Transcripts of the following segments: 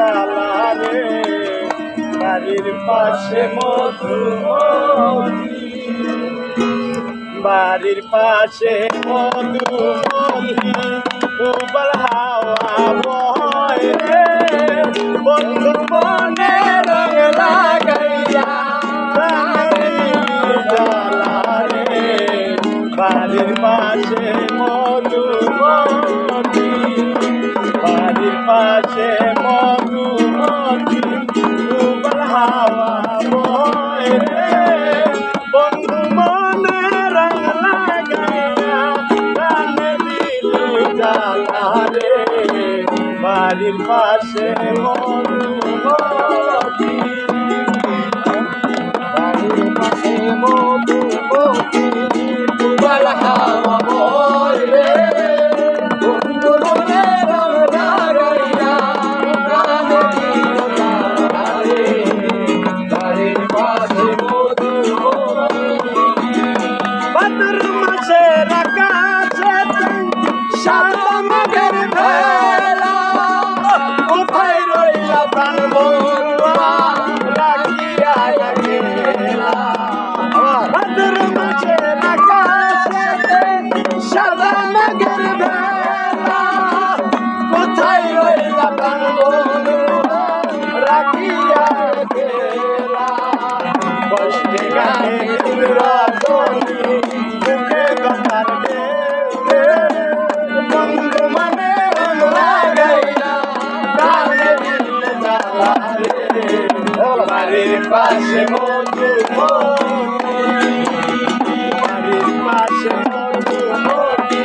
জ্বালা রে বাড়ির পাশে মধুমতি বাড়ির পাশে মধুমতি উবাল হাওয়া বয় রে বন্ধু মনে রং লাগাইয়া জ্বালা রে বাড়ির পাশে মধুমতি বাড়ির পাশে মধুমতি উবাল হাওয়া বয় রে বন্ধু মনে রং লাগাইয়া প্রাণে দিলি জ্বালা রে বাড়ির পাশে মধুমতি বাড়ির পাশে মধুমতি উবাল হাওয়া বয় রে বন্ধু মনে রং লাগাইয়া প্রাণে দিলি জ্বালা রে বাড়ির পাশে ভাদ্র মাসের আকাশে সাদা মেঘের ভেলা কোথায় রইলা প্রাণ বন্ধুয়া রাখিয়া গেলা ভাদ্র মাসের আকাশে সাদা মেঘের ভেলা কোথায় রইলা প্রাণ বন্ধুয়া রাখিয়া গেলা কষ্টে গানে রজনী মুখে কথার বন্ধু মানে রং লাগাইয়া প্রাণে দিলে জ্বালা রে বাড়ির পাশে মধুমতি বাড়ির পাশে মধুমতি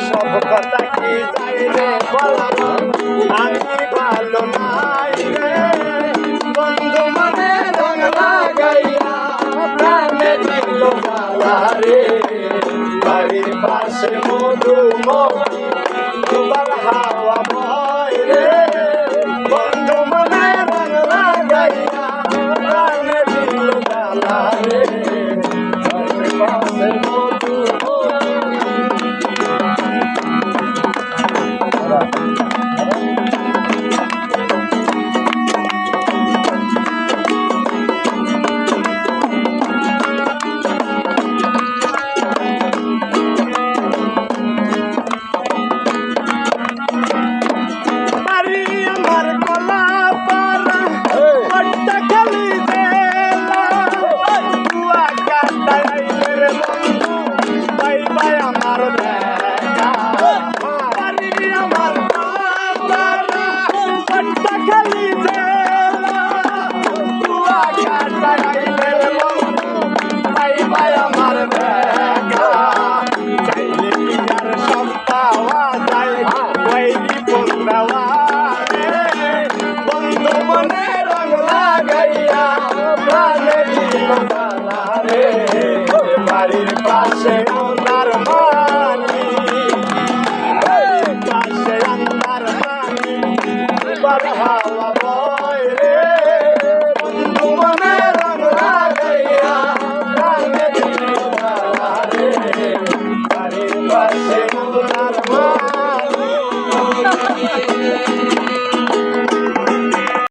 সব কথা কি যাইলে বললাম আমি ভালো নাই রে বন্ধু মনে রং লাগাইয়া প্রাণে দিল জ্বালা রে বাড়ির পাশে মধুমতি উবাল হাওয়া বয় রে বন্ধু মনে রং লাগাইয়া প্রাণে দিল জ্বালা রে বাড়ির পাশে বাড়ির পাশে